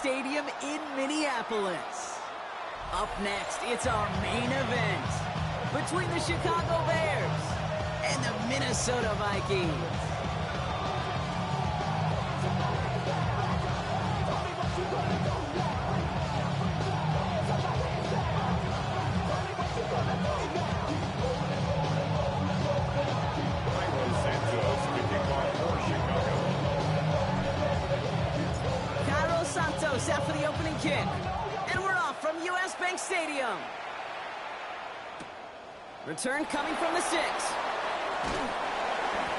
Stadium in Minneapolis. Up next, it's our main event between the Chicago Bears and the Minnesota Vikings. Out for the opening kick, and we're off from U.S. Bank Stadium. Return coming from the 6.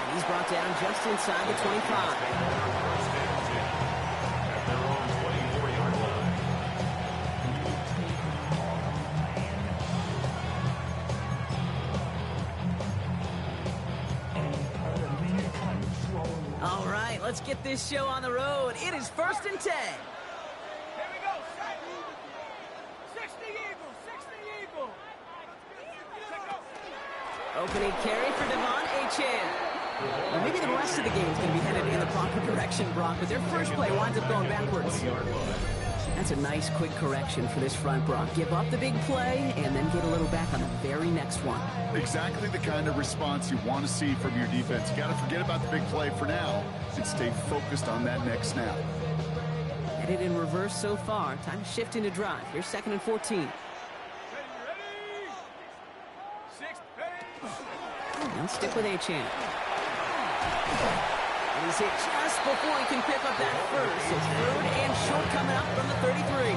And he's brought down just inside the 25. All right, let's get this show on the road. It is 1st and 10. Opening carry for Devon Achane. Well, maybe the rest of the game is going to be headed in the proper direction, Brock, but their first play winds up going backwards. That's a nice, quick correction for this front, Brock. Give up the big play and then get a little back on the very next one. Exactly the kind of response you want to see from your defense. You got to forget about the big play for now and stay focused on that next snap. Headed in reverse so far. Time to shift into drive. Here's 2nd and 14. And stick with Achane. And he's hit just before he can pick up that first. So 3rd and short coming up from the 33.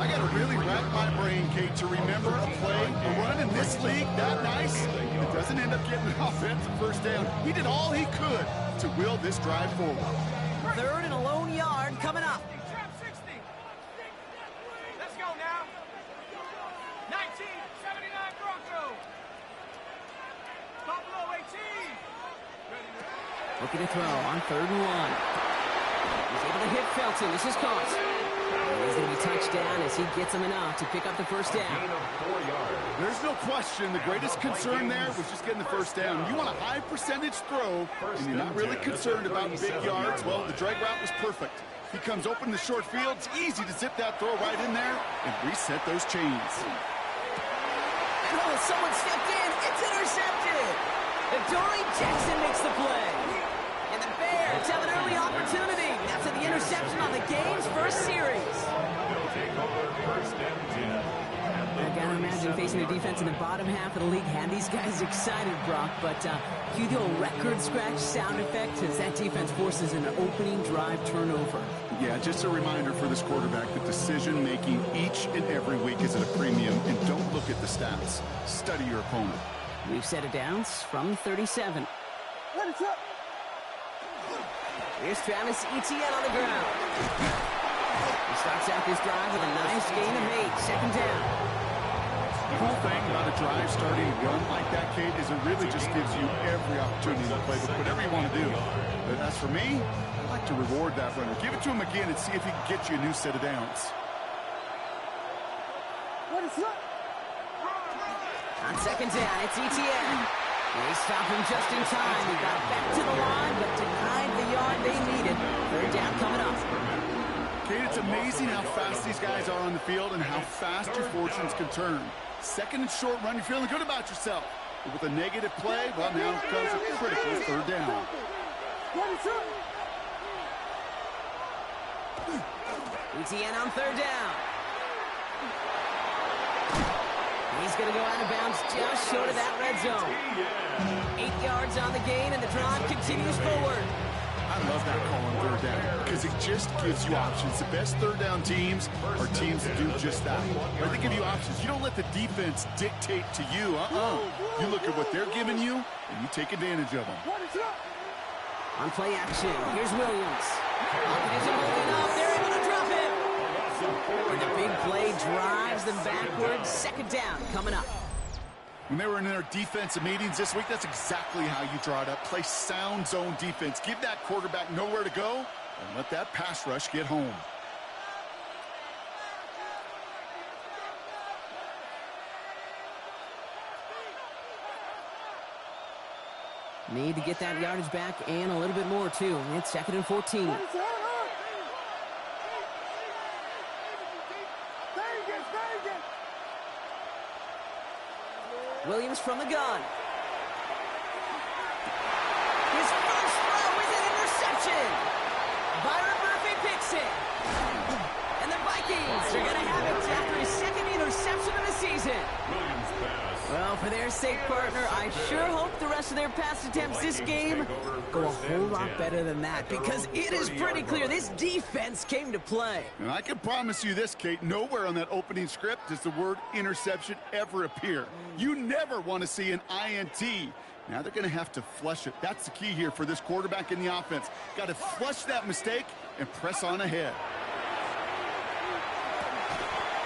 I got to really rack my brain, Kate, to remember a play, a run in this league that nice. It doesn't end up getting an offensive first down. He did all he could to will this drive forward. 3rd and a lone yard coming up. Let's go now. 1979 Broncos. Looking to throw on 3rd and 1. He's able to hit Felton. This is caught. He's going to be touched down as he gets him enough to pick up the first down. There's no question. The greatest concern there was just getting the first down. You want a high percentage throw, and you're not really concerned about big yards. Well, the drag route was perfect. He comes open in the short field. It's easy to zip that throw right in there and reset those chains. And someone stepped in. It's intercepted. Adoree Jackson makes the play. And the Bears have an early opportunity. That's the interception on the game's first series. I gotta imagine facing a defense in the bottom half of the league had these guys excited, Brock. But cue the old record scratch sound effect as that defense forces an opening drive turnover. Yeah, just a reminder for this quarterback that decision-making each and every week is at a premium, and don't look at the stats. Study your opponent. We've set it down from 37. Here's Travis Etienne on the ground. He starts out this drive with a nice gain of 8. 2nd down. The cool thing about a drive starting to run like that, Kate, is it really just gives you every opportunity to play with whatever you want to do. But as for me, I like to reward that runner. Give it to him again and see if he can get you a new set of downs. On 2nd down, it's Etienne. They stop him just in time. He got back to the line, but denied the yard they needed. 3rd down coming up. Kate, it's amazing how fast these guys are on the field and how fast your fortunes can turn. 2nd and short run, you're feeling good about yourself. But with a negative play, well, now comes a critical 3rd down. Etienne on 3rd down. He's going to go out of bounds just short of that red zone. 8 yards on the gain, and the drive continues forward. I love that call on 3rd down because it just gives you options. The best 3rd down teams are teams that do just that. Right? They give you options. You don't let the defense dictate to you. You look at what they're giving you, and you take advantage of them. On play action, here's Williams. Pocket isn't moving up. They're able to drop it. And the big play drives them backwards. 2nd down coming up. When they were in their defensive meetings this week, that's exactly how you draw it up. Play sound zone defense. Give that quarterback nowhere to go and let that pass rush get home. Need to get that yardage back and a little bit more, too. It's 2nd and 14. Williams from the gun. His first throw is an interception. Byron Murphy picks it. And the Vikings are going to have it after his second interception of the season. Well, for their sake, partner, I sure hope the rest of their pass attempts this game go a whole lot better than that, because it is pretty clear this defense came to play. And I can promise you this, Kate, nowhere on that opening script does the word interception ever appear. You never want to see an INT. Now they're going to have to flush it. That's the key here for this quarterback in the offense. Got to flush that mistake and press on ahead.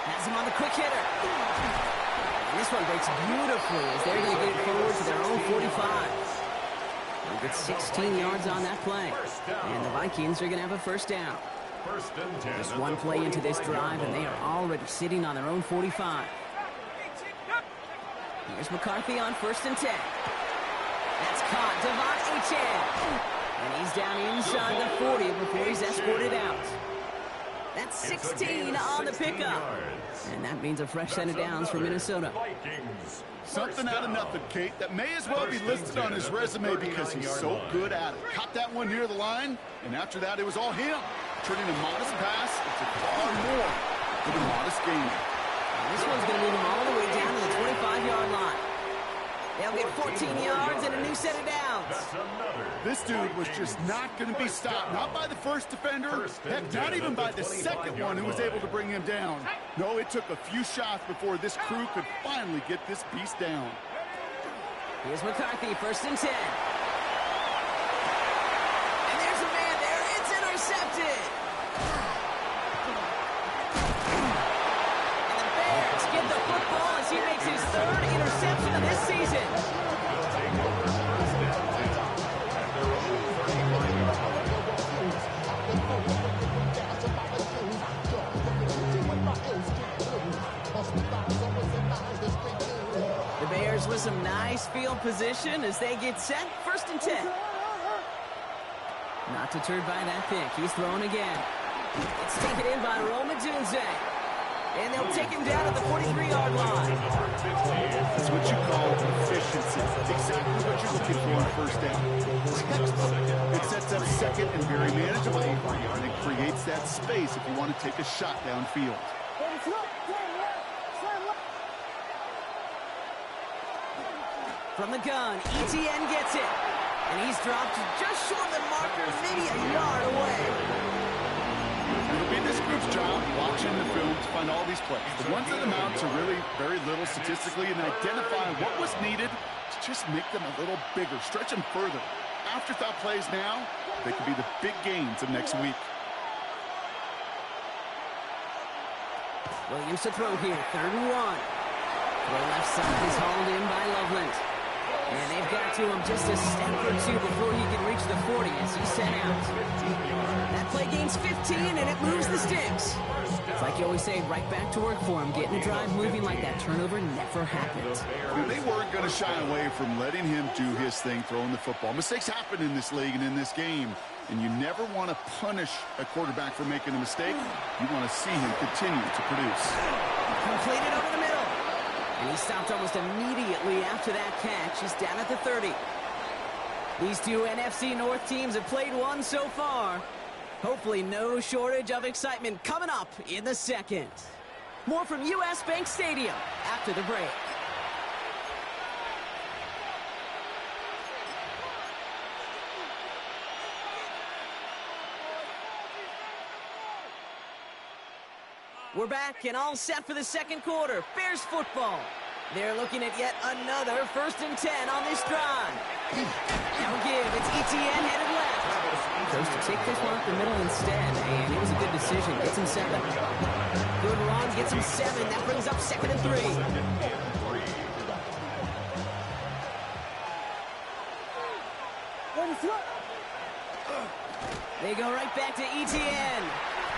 Has him on the quick hitter. And this one breaks beautifully as they're going to get it forward to their own 45. They'll get 16 yards on that play. And the Vikings are going to have a first down. Just one play into this drive, and they are already sitting on their own 45. Here's McCarthy on 1st and 10. That's caught. Devon Achane. And he's down inside the 40 before he's escorted out. That's 16 on the pickup. And that means a fresh set of downs for Minnesota. Something out of nothing, Kate, that may as well be listed on his resume because he's so good at it. Caught that one near the line, and after that, it was all him. Turning a modest pass into far more than a modest gain. This one's going to move him all the way down to the 25-yard line. They'll get 14 yards and a new set of downs. This dude was just not going to be stopped. Not by the first defender. Heck, not even by the second one who was able to bring him down. No, it took a few shots before this crew could finally get this beast down. Here's McCarthy, 1st and 10. And there's a man there. It's intercepted. And the Bears get the football as he makes his 3rd interception of this season. The Bears with some nice field position as they get set. 1st and 10. Not deterred by that pick. He's throwing again. It's taken in by Roma Dunze. And they'll take him down at the 43-yard line. That's what you call efficiency. Exactly what you're looking for on 1st down. It sets up second and very manageable, and it creates that space if you want to take a shot downfield. From the gun, ETN gets it. And he's dropped just short of the marker, maybe a yard away. It'll be this group's job watching the film to find all these plays. The ones that amount to really very little statistically and identify what was needed to just make them a little bigger, stretch them further. Afterthought plays now, they could be the big gains of next week. Williams to throw here, 3rd and 1. Throw left side is hauled in by Loveland. And they've got to him just a step or two before he can reach the 40 as he's sent out. That play gains 15, and it moves the sticks. It's like you always say, right back to work for him. Getting the drive moving like that turnover never happened. They weren't going to shy away from letting him do his thing, throwing the football. Mistakes happen in this league and in this game, and you never want to punish a quarterback for making a mistake. You want to see him continue to produce. Completed over the middle. And he stopped almost immediately after that catch. He's down at the 30. These two NFC North teams have played one so far. Hopefully no shortage of excitement coming up in the second. More from US Bank Stadium after the break. We're back and all set for the second quarter. Bears football. They're looking at yet another 1st and 10 on this drive. Now give. It's ETN headed left. Goes to take this one up the middle instead, and it was a good decision. Gets him 7. Good run, gets him 7. That brings up 2nd and 3. They go right back to ETN.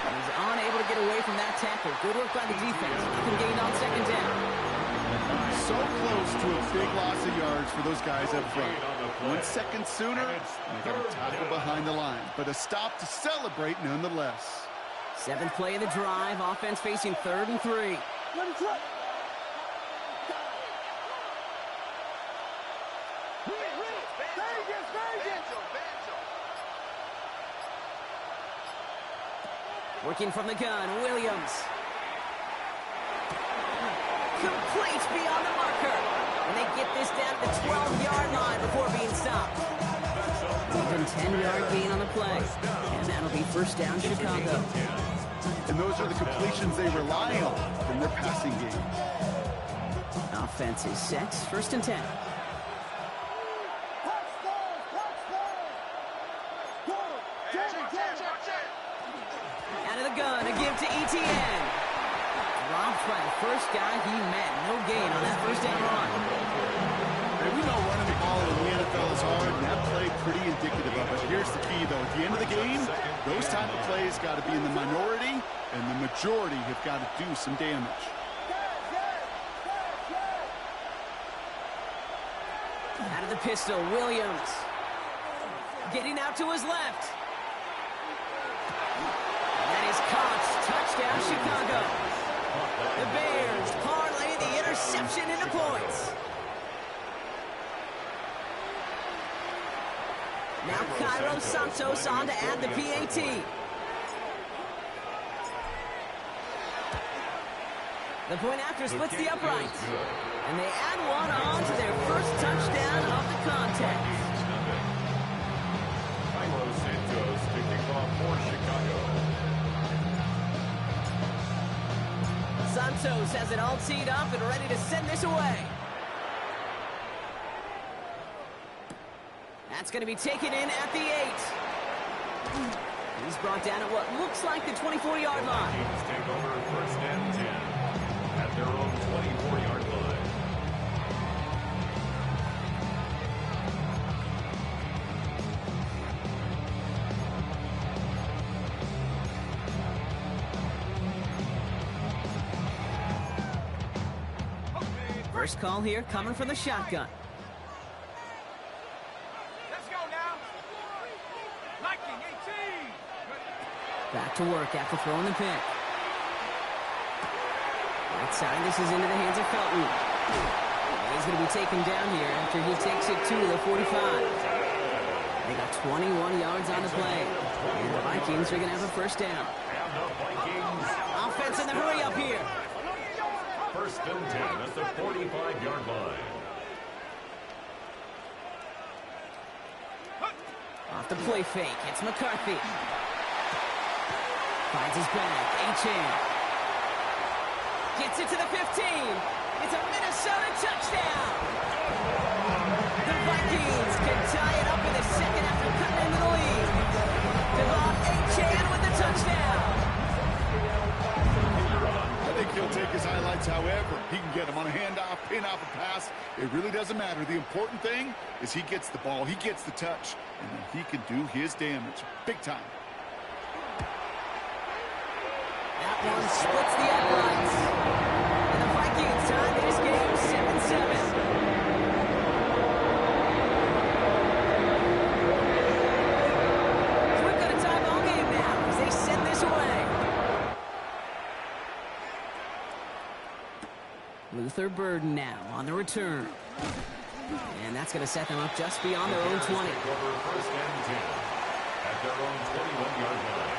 He's unable to get away from that tackle. Good work by the defense. Nothing gained on 2nd down. So close to a big loss of yards for those guys up front. 1 second sooner, they got a tackle behind the line. But a stop to celebrate nonetheless. 7th play of the drive. Offense facing 3rd and 3. Working from the gun, Williams. Complete beyond the marker. And they get this down to the 12-yard line before being stopped. Even 10-yard gain on the play. And that'll be first down, Chicago. And those are the completions they rely on from their passing game. Offense is set, first and 10. Out of the gun, a give to ETN. Dropped by the first guy he met. No gain on that first down run. We know running the ball in the NFL is hard, and that play pretty indicative of it. Here's the key, though. At the end of the game, those type of plays got to be in the minority, and the majority have got to do some damage. Out of the pistol, Williams. Getting out to his left. That is caught. Touchdown, Chicago. The Bears parlay the interception into points. Now Cairo Santos on to add the PAT. The point after splits the upright. And they add one on to their first touchdown of the contest. Cairo Santos kicking off for Chicago. Santos has it all teed up and ready to send this away. That's going to be taken in at the 8. He's brought down at what looks like the 24-yard line. Vikings take over first and 10 at their own 24-yard line. First call here coming from the shotgun. Let's go now. Liking 18. Back to work after throwing the pick. Right side, this is into the hands of Felton. He's going to be taken down here after he takes it to the 45. They got 21 yards on the play. And the Vikings are going to have a first down. And the Vikings. Offense in the hurry up here. First and 10 at the 45-yard line. Off the play fake, it's McCarthy. Finds his back, H.A. Gets it to the 15. It's a Minnesota touchdown. The Vikings can tie it up in the second after cutting into the lead. Devon H.A. with the touchdown. I think he'll take his highlights however. He can get him on a handoff, pin off a pass. It really doesn't matter. The important thing is he gets the ball, he gets the touch, and then he can do his damage. Big time. That one splits the uprights. And the Vikings tie this game 7-7. So we've got a tie ball game now as they send this away. Luther Burden now on the return. And that's going to set them up just beyond their own 20. Take over first and 10 at their own 21-yard line.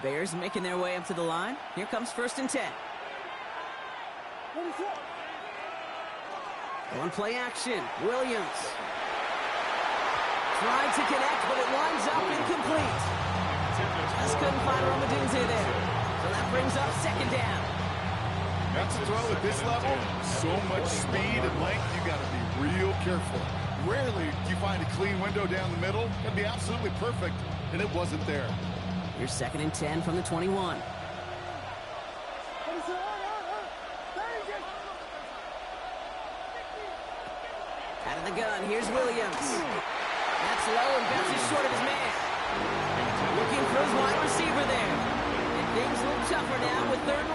Bears making their way up to the line. Here comes first and 10. One play action. Williams. Tried to connect, but it winds up incomplete. Just couldn't find Romadunze there. So that brings up second down. That's a throw at this level. So much speed and length, you got to be real careful. Rarely do you find a clean window down the middle. That'd be absolutely perfect, and it wasn't there. Here's second and 10 from the 21. Out of the gun, here's Williams. That's low and bounces short of his man. Looking for his wide receiver there. And things look tougher now with third and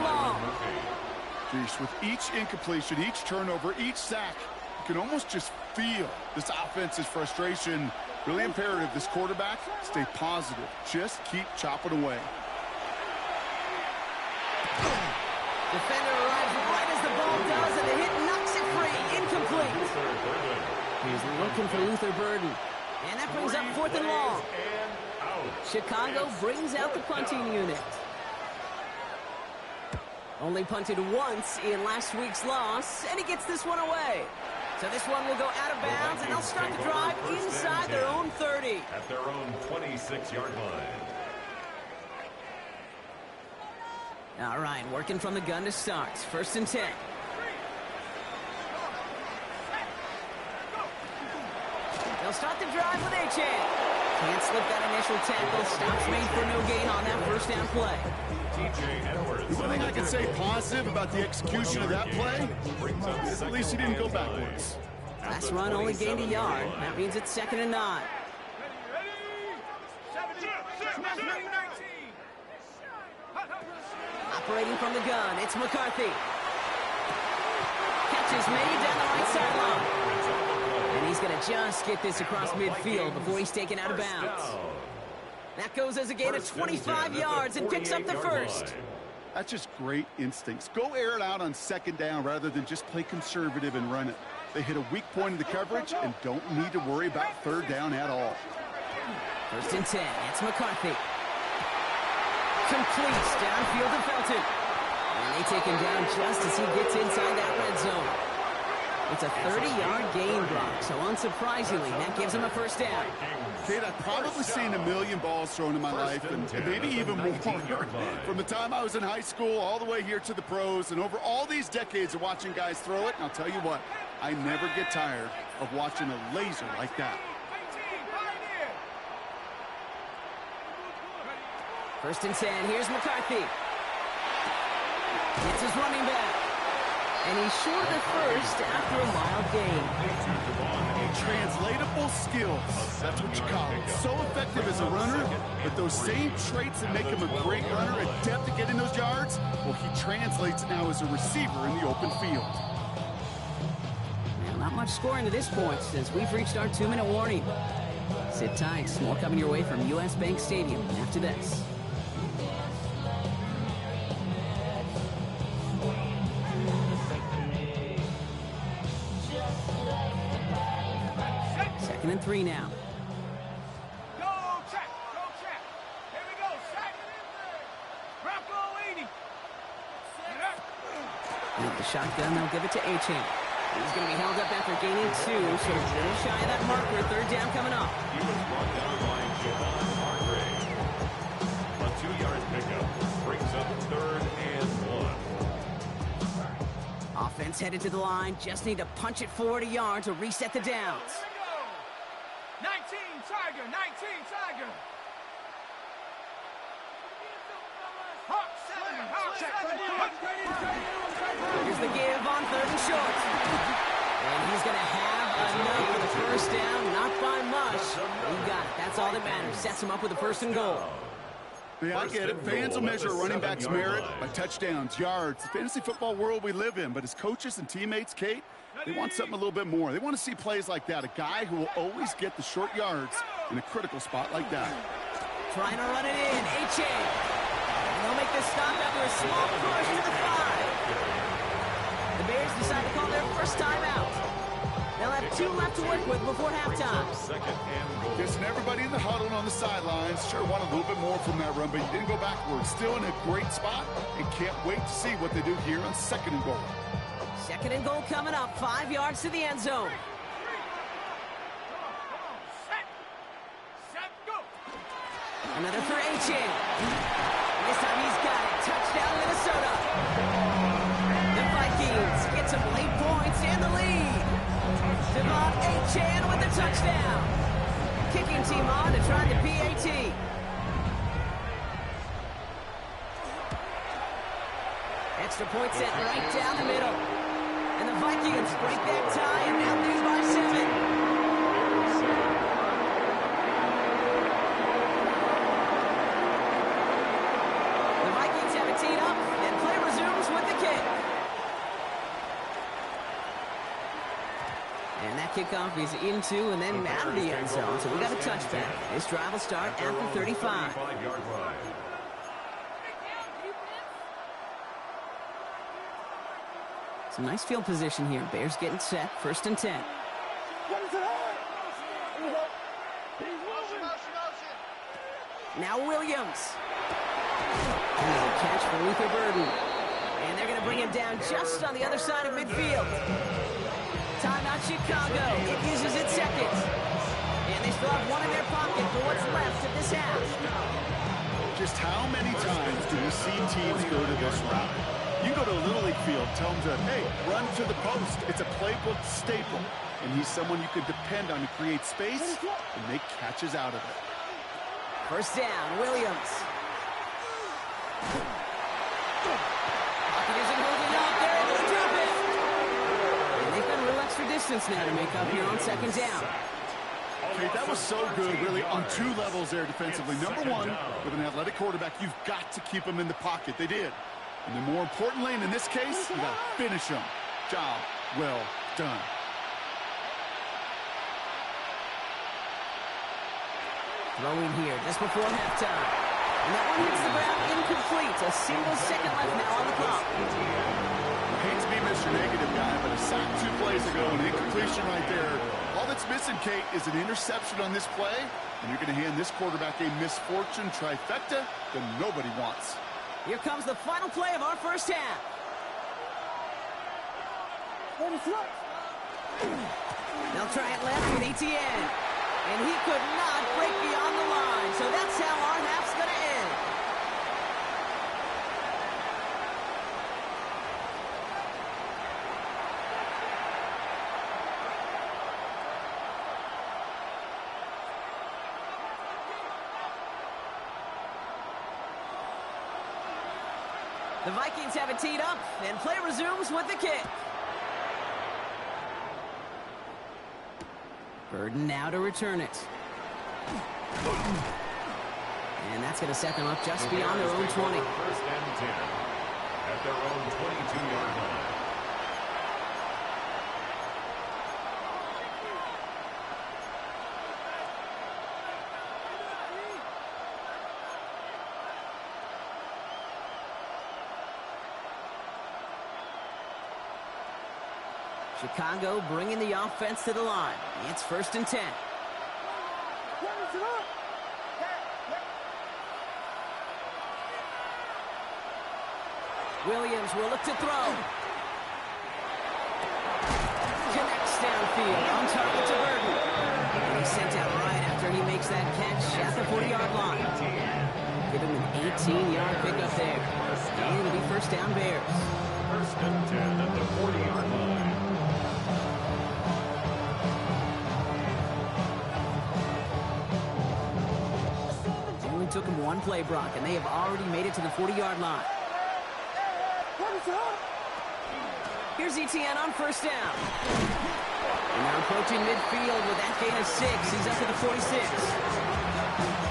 finish. With each incompletion, each turnover, each sack, you can almost just feel this offense's frustration. Really imperative, this quarterback, stay positive. Just keep chopping away. Defender arrives right as the ball does, and the hit knocks it free. Incomplete. He's looking for Luther Burden. And that brings up 4th and long. Chicago brings out the punting unit. Only punted once in last week's loss, and he gets this one away. So this one will go out of bounds, and they'll start the drive inside their own 30. At their own 26-yard line. All right, working from the gun to start. 1st and 10. They'll start the drive with Achane. Can't slip that initial tackle. Stops made for no gain on that 1st down play. One thing I can say positive about the execution of that play is at least he didn't go backwards. Last run only gained a yard. That means it's 2nd and 9. Operating from the gun, it's McCarthy. Catch is made down the right sideline. And he's going to just get this across midfield before he's taken out of bounds. That goes as a gain of 25 yards and picks up the 1st. That's just great instincts. Go air it out on 2nd down rather than just play conservative and run it. They hit a weak point in the coverage and don't need to worry about 3rd down at all. 1st and 10, it's McCarthy. Completes downfield to Felton. And they take him down just as he gets inside that red zone. It's a 30-yard gain block, so unsurprisingly, that gives him a 1st down. Kate, I've probably seen a million balls thrown in my life, and maybe even more. From the time I was in high school all the way here to the pros, and over all these decades of watching guys throw it, and I'll tell you what, I never get tired of watching a laser like that. 1st and 10, here's McCarthy. It's his running back. And he's short of the 1st after a mild gain. Translatable skills. That's what you call it. So effective as a runner, but those same traits that make him a great runner, adept at getting those yards, well, he translates now as a receiver in the open field. Now, not much scoring to this point since we've reached our 2-minute warning. Sit tight. More coming your way from U.S. Bank Stadium after this. Second and 3 now. Go check. Here we go. Sack. Bronco 80. With the shotgun, they'll give it to Achane. He's going to be held up after gaining 2, so just shy of that marker. 3rd down coming up. He was brought down by Javon Hargrave. A 2-yard pickup brings up 3rd and 1. Offense headed to the line. Just need to punch it forward a yard to reset the downs. 19 Tiger. Hawk 7. Here's the give on 3rd and short. And he's going to have enough for the 1st down. Not by much. He got it. That's all that matters. Sets him up with a 1st and goal. Yeah, I get it. Fans will measure a running back's merit by touchdowns, yards, the fantasy football world we live in. But as coaches and teammates, Kate, they want something a little bit more. They want to see plays like that. A guy who will always get the short yards in a critical spot like that. Trying to run it in. Achane. And they'll make this stop after a small push to the 5. The Bears decide to call their 1st timeout. They'll have 2 left to work with before halftime. 2nd and goal. Guessing everybody in the huddle and on the sidelines sure want a little bit more from that run, but you didn't go backwards. Still in a great spot and can't wait to see what they do here on 2nd and goal. 2nd and goal coming up. 5 yards to the end zone. Set, go. Another for Achane. This time he's got it. Touchdown, Minnesota. The Vikings get some late points and the lead. Devon Achane with the touchdown. Kicking team on to try the PAT. Extra point set right down the middle. And the Vikings break that tie and now lead by 7. And that kickoff is into and then out of the end zone. So we got a touchback. This drive will start at the 35. Some nice field position here. Bears getting set. 1st and 10. Now Williams. And a catch for Luther Burden. And they're going to bring him down just on the other side of midfield. Timeout Chicago. It uses its second. And they still have one in their pocket for what's left of this half. Just how many times do we see teams go to this route? You go to a Little League field, tell them to, hey, run to the post. It's a playbook staple. And he's someone you could depend on to create space and make catches out of it. 1st down, Williams. Pocket isn't holding up. They're able to drop it. And they've got a little extra distance now to make up here on 2nd down. Okay, that was so good, really, on 2 levels there defensively. Number 1, with an athletic quarterback, you've got to keep him in the pocket. They did. And then more importantly, and in this case, you got to finish him. Job well done. Throwing here just before halftime. And that one hits the ground incomplete. A single second left now on the clock. I hate to be Mr. Negative guy, but a sack 2 plays ago, an incompletion right there. All that's missing, Kate, is an interception on this play, and you're going to hand this quarterback a misfortune trifecta that nobody wants. Here comes the final play of our 1st half. They'll try it left with ETN. And he could not break beyond the line. So that's how our half's going to end. The Vikings have it teed up, and play resumes with the kick. Burden now to return it. And that's going to set them up just beyond their own 20. 1st and 10 at their own 22-yard line. Chicago bringing the offense to the line. It's 1st and 10. Williams will look to throw. Connects downfield on target to Burden. And he's sent out right after he makes that catch at the 40-yard line. Give him an 18-yard pickup there. And it'll be 1st down Bears. 1st and 10 at the 40-yard line. Took him 1 play, Brock, and they have already made it to the 40-yard line. Here's ETN on 1st down. And they're approaching midfield with that gain of 6. He's up to the 46.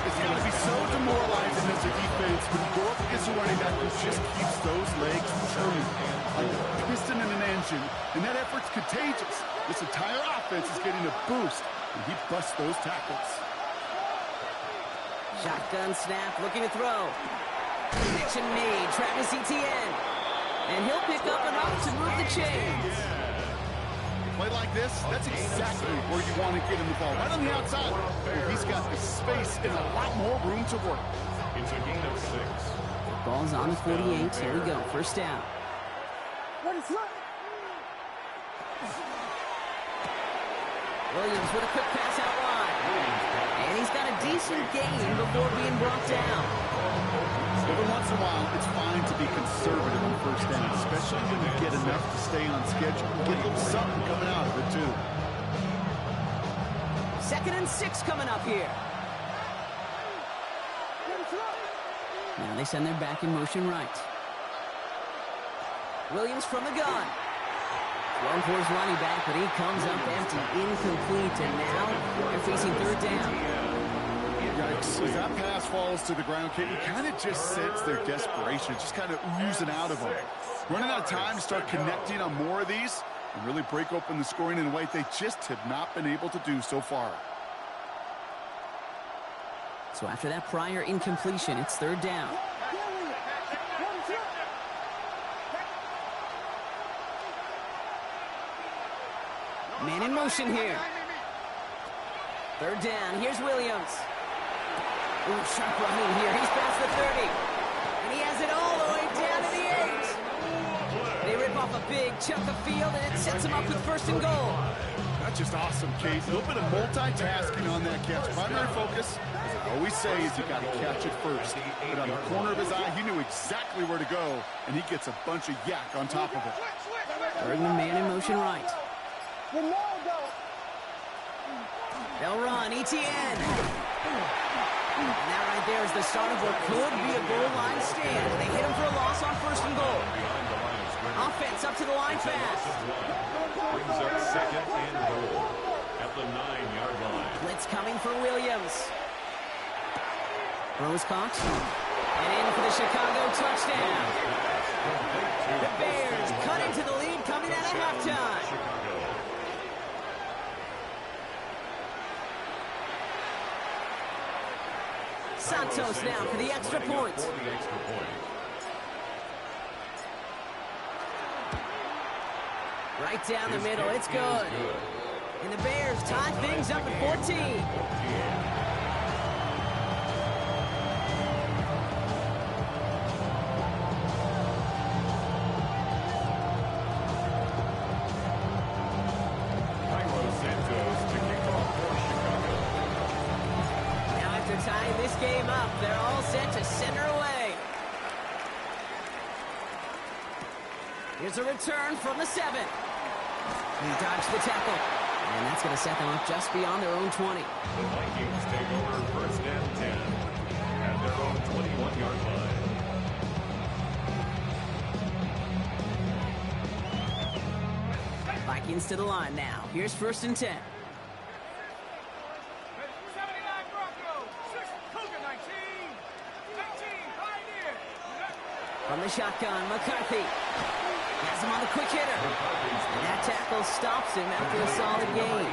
It's got to be so demoralizing as a defense when you go up against a running back who just keeps those legs turning like a piston in an engine. And that effort's contagious. This entire offense is getting a boost, and he busts those tackles. Shotgun snap, looking to throw. Connection made, Travis Etienne. And he'll pick up enough to move the chains. A play like this, that's exactly where you want to get him the ball. Right on the outside, where he's got the space and a lot more room to work. It's a gain of 6. Ball's on the 48. Here we go, 1st down. Williams with a quick pass out wide. And he's got a decent gain before being brought down. Every once in a while, it's fine to be conservative on 1st down, especially when you get enough to stay on schedule. Get a little something coming out of it, too. 2nd and 6 coming up here. Now they send their back in motion right. Williams from the gun. One for his running back, but he comes up empty, incomplete, and now they're facing 3rd down. Yikes. As that pass falls to the ground, Kate, you kind of just sense their desperation. It's just kind of oozing out of them. Running out of time to start connecting on more of these. and really break open the scoring in a way they just have not been able to do so far. So after that prior incompletion, it's third down. Man in motion here. Third down. Here's Williams. Ooh, sharp running here. He's past the 30. And he has it all the way down to the 8. They rip off a big chunk of field, and it sets him up with first and goal. That's just awesome, Kate. A little bit of multitasking on that catch. Primary focus, as I always say, is you got to catch it first. But on the corner of his eye, he knew exactly where to go, and he gets a bunch of yak on top of it. Third and man in motion right. They'll run, ETN. And that right there is the start of what could be a goal line stand. They hit him for a loss on first and goal. Offense up to the line fast. Brings up second and goal at the 9-yard line. Blitz coming for Williams. Throws caught. And in for the Chicago touchdown. The Bears cut into the lead coming out of halftime. Santos now for the extra point. Right down the middle, it's good. And the Bears tie things up at 14. Tying this game up, they're all set to center away. Here's a return from the 7. He dodged the tackle, and that's going to set them up just beyond their own 20. The Vikings take over first and 10 at their own 21-yard line. Vikings to the line now. Here's first and 10. From the shotgun, McCarthy has him on the quick hitter. And that tackle stops him after a solid gain.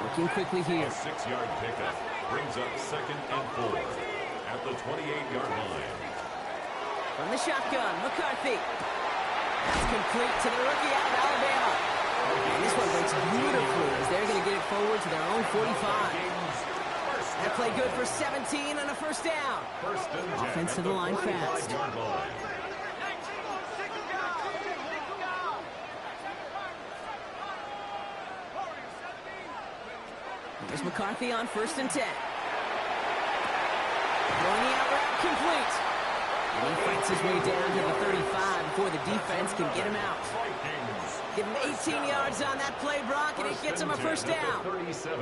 Working quickly here. A 6-yard pickup brings up second and 4 at the 28-yard line. From the shotgun, McCarthy. That's complete to the rookie out of Alabama. And this one works beautifully as they're going to get it forward to their own 45. That play good for 17 and a first down. Offense to the line fast. There's McCarthy on first and 10. Throwing the out route complete. And he fights his way down to the 35 before the defense can get him out. Give him 18 yards on that play, Brock, and it gets him a first down.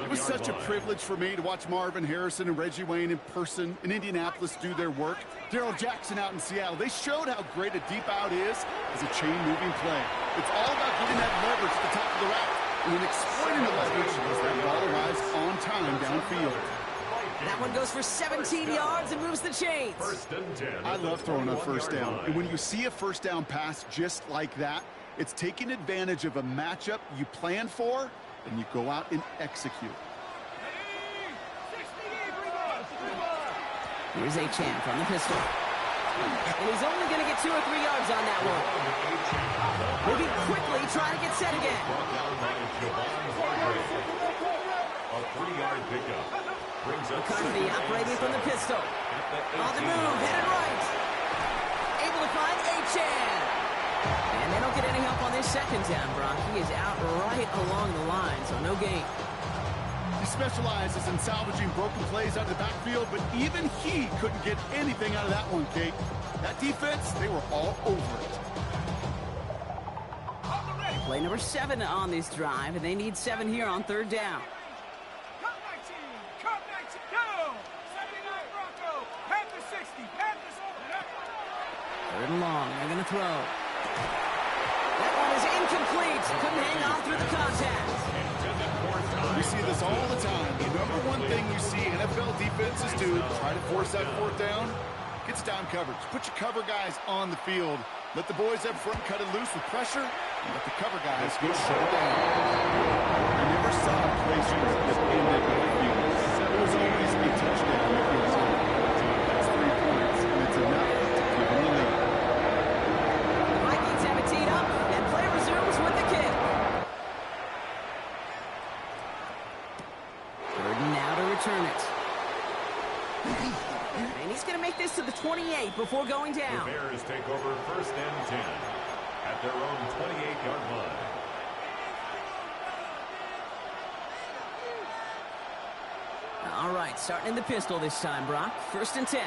It was such a privilege for me to watch Marvin Harrison and Reggie Wayne in person in Indianapolis do their work. Darrell Jackson out in Seattle. They showed how great a deep out is as a chain-moving play. It's all about getting that leverage at the top of the route and then exploiting the leverage as that ball arrives on time downfield. That one goes for 17 yards and moves the chains. I love throwing on first down. And when you see a first down pass just like that, it's taking advantage of a matchup you plan for, and you go out and execute. Here's Achane from the pistol. And he's only going to get 2 or 3 yards on that one. Moving quickly, trying to get set again. A 3-yard pickup brings up McCarthy operating from the pistol. On the move, headed right. Able to find Achane. And they don't get any help on this second down, Brock. He is out right along the line, so no gain. He specializes in salvaging broken plays out of the backfield, but even he couldn't get anything out of that one, Kate. That defense, they were all over it. Play number 7 on this drive, and they need 7 here on third down. Cut 19, go! 79 Bronco, Panthers 60, Panthers over. Third and long, they're going to throw. That one is incomplete. Couldn't hang on through the contact. We see this all the time. The number one thing you see NFL defenses do to try to force that fourth down, gets down coverage. Put your cover guys on the field. Let the boys up front cut it loose with pressure, and let the cover guys go shut it down. I never saw a play script that ended with a field. There was always a touchdown that was on. That's 3 points, and it's enough to keep them in the lead. The Vikings have it teed up, and play resumes with the kick. Third and now to return it. And he's going to make this to the 28 before going down. The Bears take over 1st and 10 at their own 28-yard line. All right, starting in the pistol this time, Brock. 1st and 10.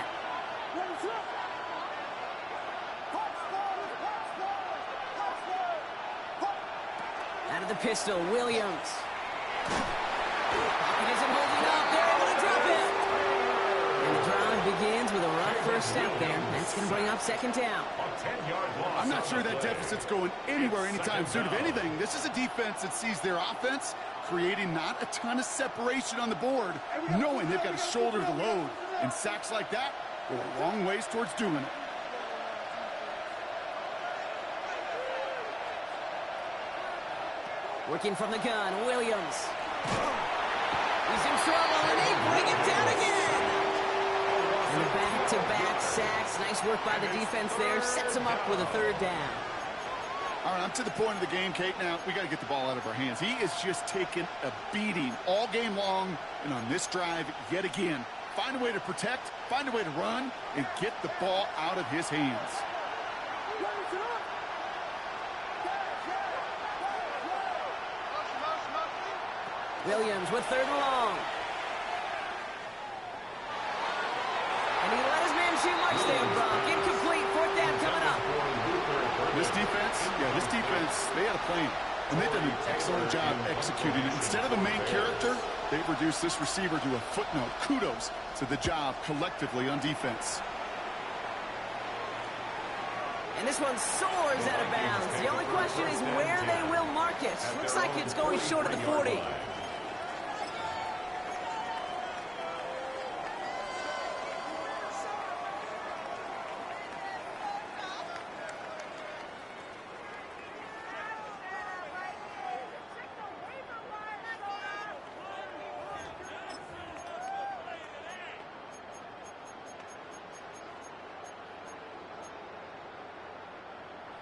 Out of the pistol, Williams. Pocket isn't holding up. They're able to drop it. And the drive begins with a rough first step there. That's going to bring up 2nd down. I'm not sure that deficit's going anywhere anytime soon. If anything, this is a defense that sees their offense creating not a ton of separation on the board, knowing they've got to shoulder the load. And sacks like that go a long ways towards doing it. Working from the gun, Williams. He's in trouble, and they bring him down again. And the back-to-back sacks. Nice work by the defense there. Sets him up with a 3rd down. All right, I'm to the point of the game, Kate. Now, we got to get the ball out of our hands. He is just taking a beating all game long, and on this drive, yet again. Find a way to protect, find a way to run, and get the ball out of his hands. Williams with 3rd and long. And he let his man shoot much there, Brock. Incomplete. 4th down coming up. This defense, they had a plan. And they've done an excellent job executing it. Instead of a main character, they've reduced this receiver to a footnote. Kudos to the job collectively on defense. And this one soars out of bounds. The only question is where they will mark it. Looks like it's going short of the 40.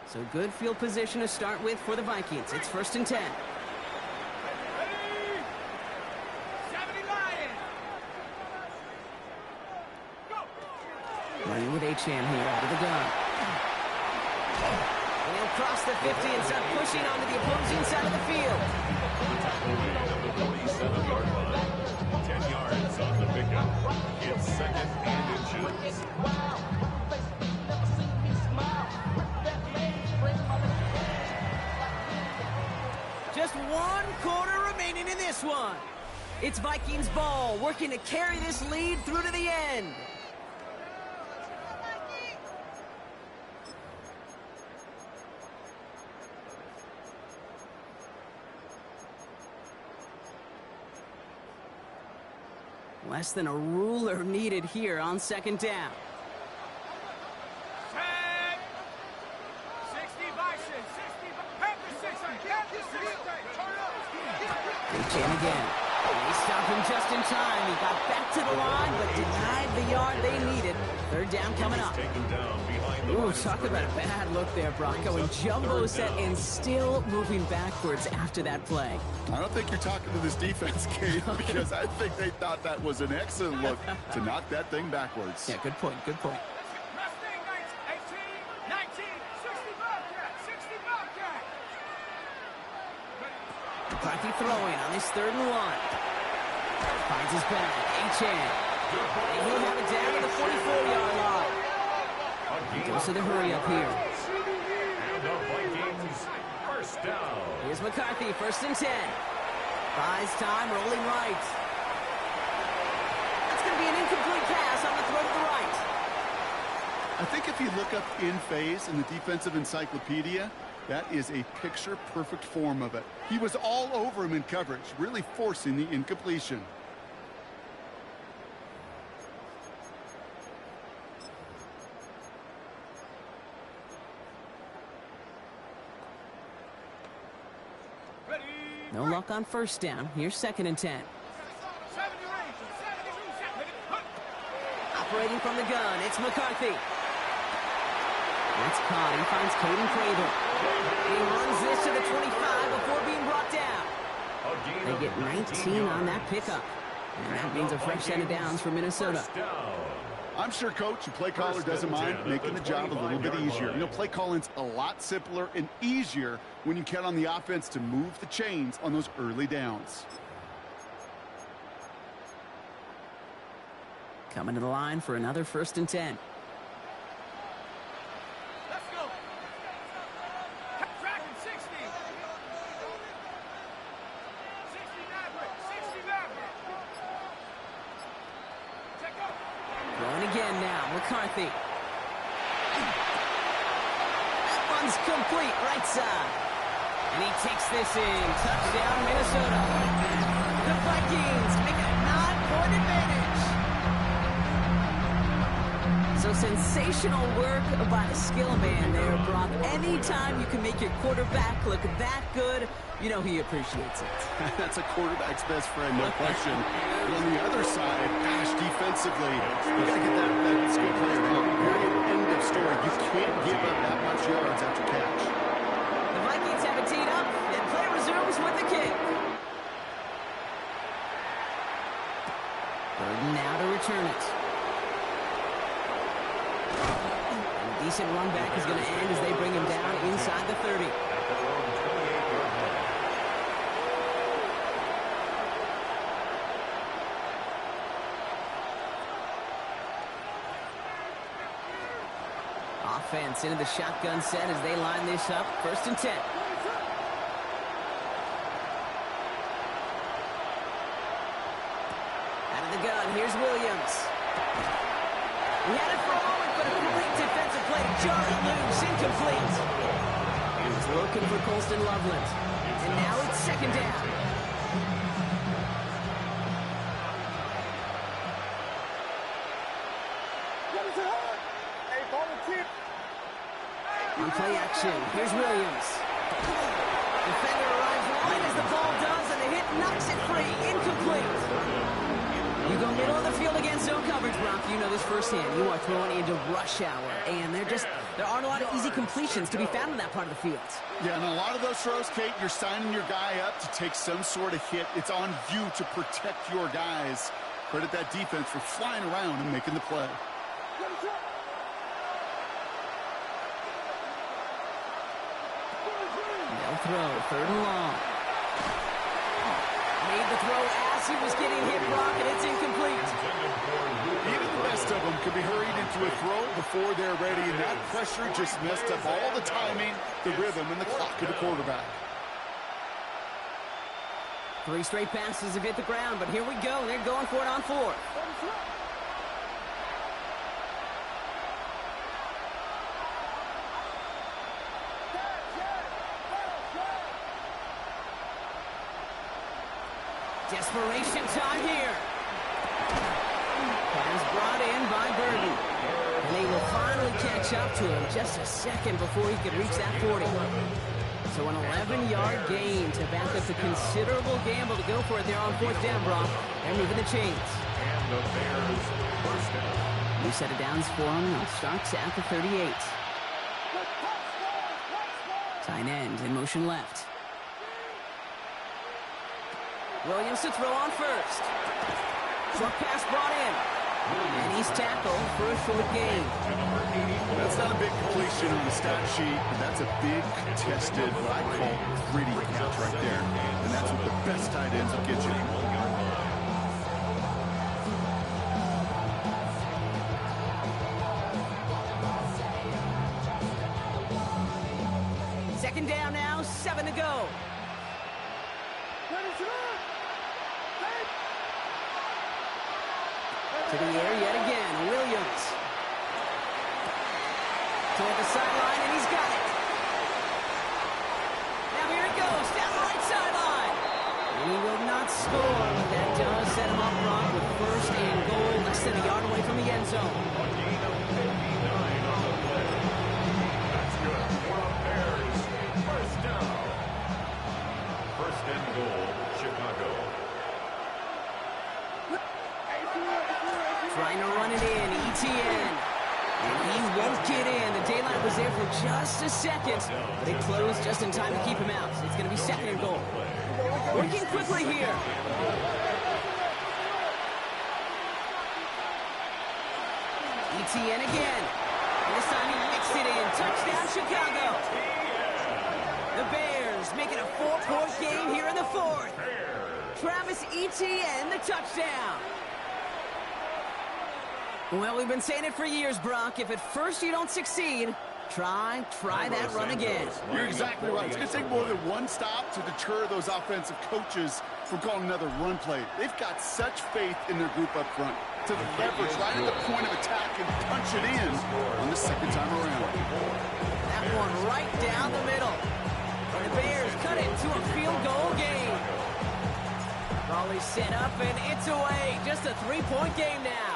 So good field position to start with for the Vikings. It's 1st and 10. Ready? 70 Lions. Go. Running with Achane here out of the gun. And he'll cross the 50 and start pushing onto the opposing side of the field. The 47-yard line. 10 yards on the pickup. It's 2nd and inches. Just 1 quarter remaining in this one. It's Vikings ball, working to carry this lead through to the end. Less than a ruler needed here on 2nd down. Set. 60 Bison. 60. Panther 60. Panther 60. Achane again. And he stopped him just in time. He got back to the line, but denied the yard they needed. 3rd down coming up. Ooh, talk about a bad look there, Brock. Going jumbo set and still moving backwards after that play. I don't think you're talking to this defense, Kate, because I think they thought that was an excellent look to knock that thing backwards. Yeah, good point, good point. Mustang 18, 19, 60 Bobcat, 60 Bobcat. McCarthy throwing on his 3rd and 1. Finds his back, Achane. And he'll have it down to the 44-yard line. He goes to the hurry up here. And the Vikings, 1st down. Here's McCarthy, 1st and 10. Buys time, rolling right. That's going to be an incomplete pass on the throw to the right. I think if you look up in phase in the defensive encyclopedia, that is a picture-perfect form of it. He was all over him in coverage, really forcing the incompletion. No luck on first down. Here's 2nd and 10. Operating from the gun, it's McCarthy. That's caught. He finds Caden Craven. He runs this to the 25 before being brought down. They get 19 on that pickup. And that means a fresh set of downs for Minnesota. I'm sure, Coach, the play caller doesn't mind making the job a little bit easier. You know, play calling's a lot simpler and easier when you count on the offense to move the chains on those early downs. Coming to the line for another 1st and 10. Let's go. Tracking 60. 60 Maverick. 60 Maverick. Check out. Going again now, McCarthy. That one's complete, right side. And he takes this in. Touchdown, Minnesota. The Vikings make it a 9-point advantage. So sensational work by the skill man there, Brock. Anytime you can make your quarterback look that good, you know he appreciates it. That's a quarterback's best friend, no question. But on the other side, gosh, defensively, you got to get that skill player out. Period. End of story. You can't give up that much yards after catch. The Vikings have it teed up, and play resumes with the kick. 3rd and now to return it. A decent run back is going to end as they bring him down inside the 30. Offense into the shotgun set as they line this up. 1st and 10. Out of the gun, here's Williams. He had it for a moment, but a great defensive play. Jarred it loose, incomplete. He was looking for Colston Loveland. And now it's 2nd down. On play action, here's Williams. Defender arrives right as the ball does, and the hit knocks it free. Incomplete. You go middle of the field against zone coverage, Brock. You know this firsthand. You are throwing into rush hour, and there aren't a lot of easy completions to be found in that part of the field. Yeah, and a lot of those throws, Kate, you're signing your guy up to take some sort of hit. It's on you to protect your guys. Credit that defense for flying around and making the play. They'll throw, 3rd and long. Made the throw as he was getting hit, Brock, and it's incomplete. Even the best of them could be hurried into a throw before they're ready, and that pressure just messed up all the timing, the rhythm, and the clock of the quarterback. 3 straight passes have hit the ground, but here we go. They're going for it on 4th. Desperation time here. Pass brought in by Burton. And they will finally catch up to him just a second before he could reach that 40. So an 11-yard gain to back up the considerable gamble to go for it there on 4th down, Brock. They're moving the chains. And the Bears 1st down. New set of downs for him. Now starts at the 38. Tight end in motion left. Williams to throw on 1st. Short pass brought in. And he's tackled for a short gain. That's not a big completion on the stat sheet, but that's a big contested, what I call gritty catch right there. And that's what the best tight ends will get you. Second down now, 7 to go. To the air yet again, Williams. Toward the sideline, and he's got it. Now here it goes, down the right sideline. And he will not score, but that does set him up wrong with 1st and goal, less than a yard away from the end zone. A gain of 59 on the play. That's good for the Bears. 1st down. 1st and goal. won't get in. The daylight was there for just a second, but it closed just in time to keep him out. It's going to be second and goal. Working quickly here. ETN again. And this time he mixed it in. Touchdown, Chicago. The Bears make it a 4-point game here in the fourth. Travis Etienne, the touchdown. Well, we've been saying it for years, Brock. If at first you don't succeed, try that run again. You're exactly right. It's going to take more than one stop to deter those offensive coaches from calling another run play. They've got such faith in their group up front to leverage right at the point of attack and punch it in on the second time around. That one right down the middle. And the Bears cut it to a field goal game. Ball is set up, and it's away. Just a 3-point game now.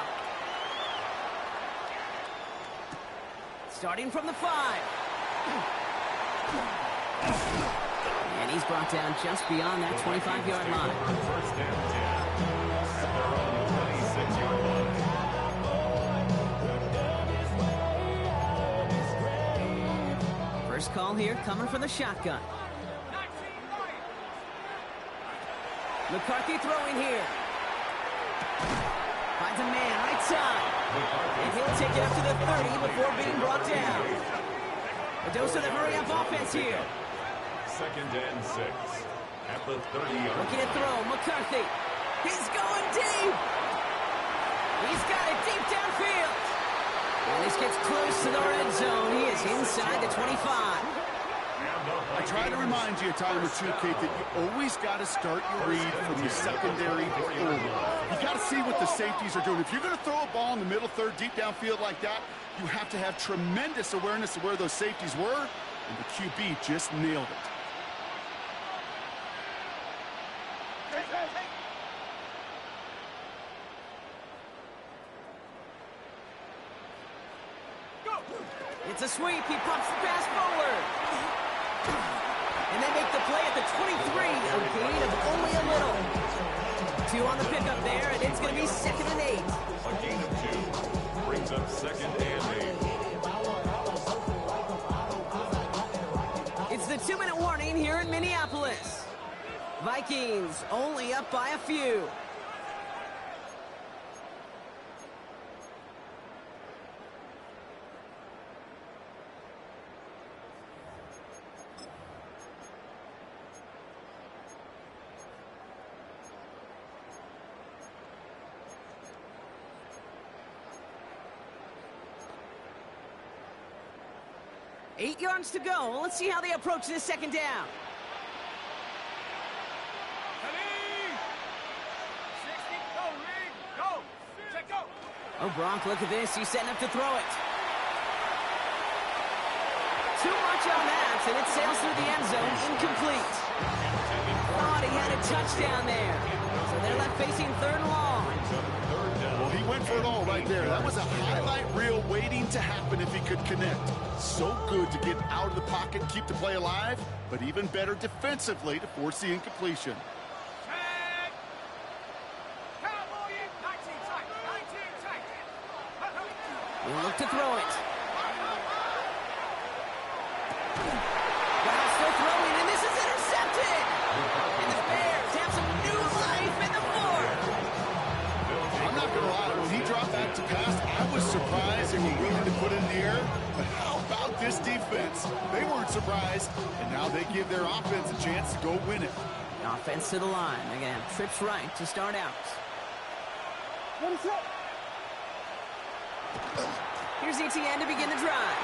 Starting from the 5. And he's brought down just beyond that 25-yard line. First and 10 at their own 26-yard line. First call here coming from the shotgun. McCarthy throwing here. Finds a man right side. And he'll take it up to the 30 before being brought down. A dose of the hurry-up offense here. Second and 6 at the 30-yard. Looking to throw, McCarthy. He's going deep. He's got it deep downfield. And this gets close to the red zone. He is inside the 25. I try to remind you a time or two, Kate, that you always got to start your read from the secondary forward. You got to see what the safeties are doing. If you're going to throw a ball in the middle third, deep downfield like that, you have to have tremendous awareness of where those safeties were, and the QB just nailed it. It's a sweep. He pumps the pass forward. And they make the play at the 23. A gain of only a little. 2 on the pickup there, and it's going to be second and 8. A gain of 2 brings up second and 8. It's the 2-minute warning here in Minneapolis. Vikings only up by a few. Eight yards to go. Let's see how they approach this second down. 60, go, Reed, go, check, go. Oh, Bronk, look at this. He's setting up to throw it. Too much on that, and it sails through the end zone, incomplete. Thought he had a touchdown there. So they're left facing third and long. Well, he went for it all right there. That was a highlight reel waiting to happen if he could connect. So good to get out of the pocket and keep the play alive, but even better defensively to force the incompletion. Check. Cowboy in 19 tight, 19 tight. He'll look to throw it. Brown still throwing, and this is intercepted. And the Bears have some new life in the fourth. I'm not going to lie, when he dropped back to pass, I was surprised they were willing to put it in the air. But how about this defense? They weren't surprised, and now they give their offense a chance to go win it. The offense to the line. Again, trips right to start out. Here's ETN to begin the drive.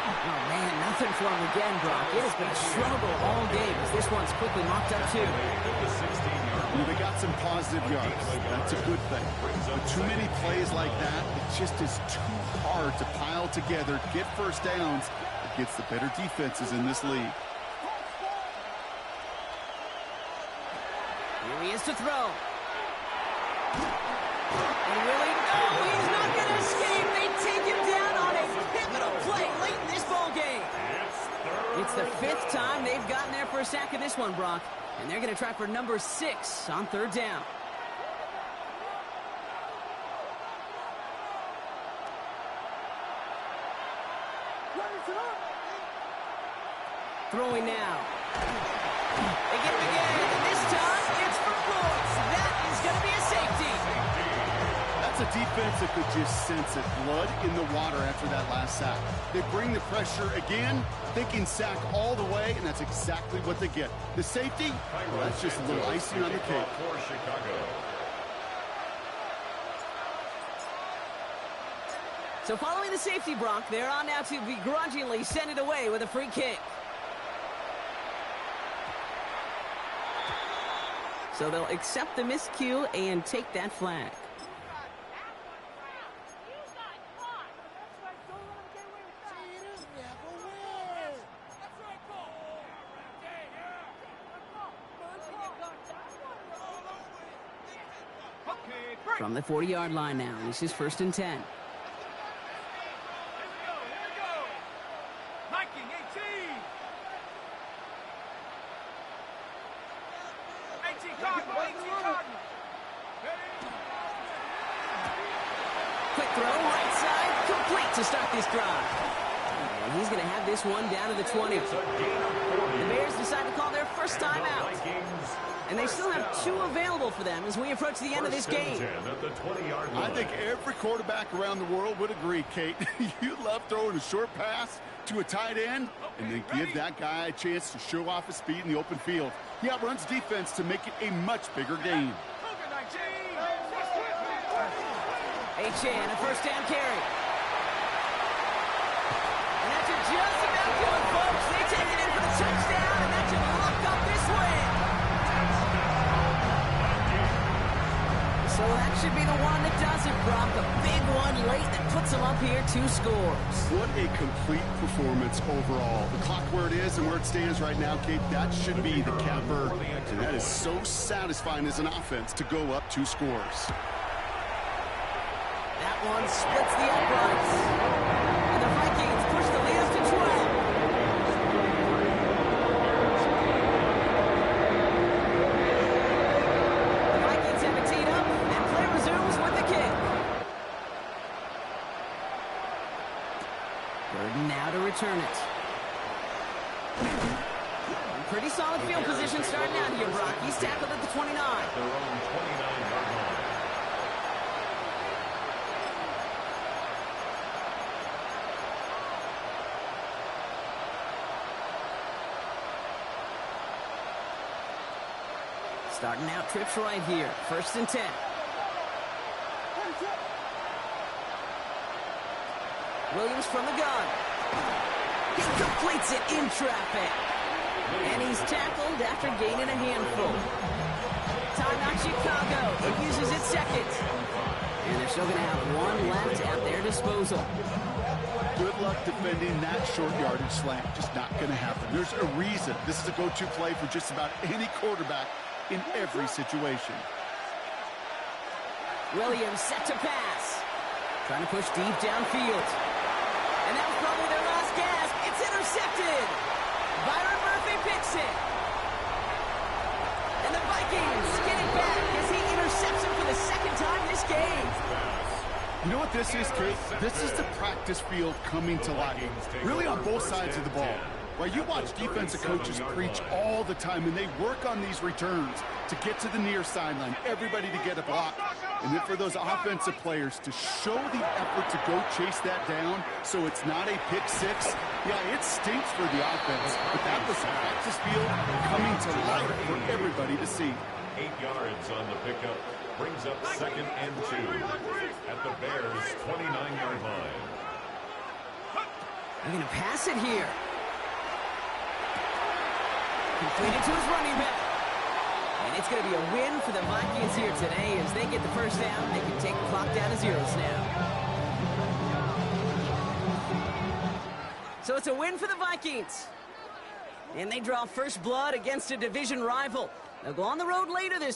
Oh, man, nothing for him again, Brock. It has been a struggle all game as this one's quickly mocked up, too. Well, they got some positive yards. That's a good thing. But too many plays like that, it just is too hard to pile together, get first downs against the better defenses in this league. Here he is to throw. And really, no, he's not going to escape. They take him down on a pivotal play late in this ball game. It's the 5th time they've gotten their first sack in this one, Brock. And they're going to try for number 6 on third down. Throwing now. They get it again, and this time it's for points. That is going to be a safety. That's a defense that could just sense it. Blood in the water after that last sack. They bring the pressure again, thinking sack all the way, and that's exactly what they get. The safety, well, that's just a little icing on the cake. For Chicago. So following the safety, Brock, they're on now to begrudgingly send it away with a free kick. So they'll accept the miscue and take that flag. From the 40-yard line now, this is 1st and 10. Quick throw, right side, complete to start this drive. And he's going to have this one down to the 20. The Bears decide to call their first time out. And they still have 2 available for them as we approach the end of this game. I think every quarterback around the world would agree, Kate. You love throwing a short pass to a tight end and then give that guy a chance to show off his speed in the open field. He outruns defense to make it a much bigger game. H.N. a first down carry. And that's just about good, folks. They take it in for the touchdown, and that should lock up this win. So that should be the one that does it, Brock. A big one late that puts them up here 2 scores. What a complete performance overall. The clock where it is and where it stands right now, Kate, that should be the capper. And that is so satisfying as an offense to go up 2 scores. That one splits the uprights. And the Vikings push the lead up to 12. The Vikings have it teed up, and play resumes with the kick. Burden now to return it. Pretty solid field position starting out here, Brock. He's tackled at the 29. Their own 29-yard line. Starting out trips right here. 1st and 10. Williams from the gun. He completes it in traffic. And he's tackled after gaining a handful. Timeout Chicago. It uses its second. And they're still going to have 1 left at their disposal. Good luck defending that short yardage slant. Just not going to happen. There's a reason. This is a go-to play for just about any quarterback in every situation. Williams set to pass. Trying to push deep downfield. And that was probably their last gasp. It's intercepted. Byron Murphy picks it. And the Vikings get it back as he intercepts it for the 2nd time this game. You know what this is, Kate? This is the practice field coming to life. Really on both sides of the ball. Right, you watch defensive coaches preach all the time, and they work on these returns to get to the near sideline, everybody to get a block. And then for those offensive players to show the effort to go chase that down so it's not a pick 6, yeah, it stinks for the offense. But that was the practice field coming to life for everybody to see. 8 yards on the pickup. Brings up 2nd and 2 at the Bears' 29-yard line. They're going to pass it here. Completed to his running back. And it's going to be a win for the Vikings here today as they get the first down. They can take the clock down to 0s now. So it's a win for the Vikings. And they draw first blood against a division rival. They'll go on the road later this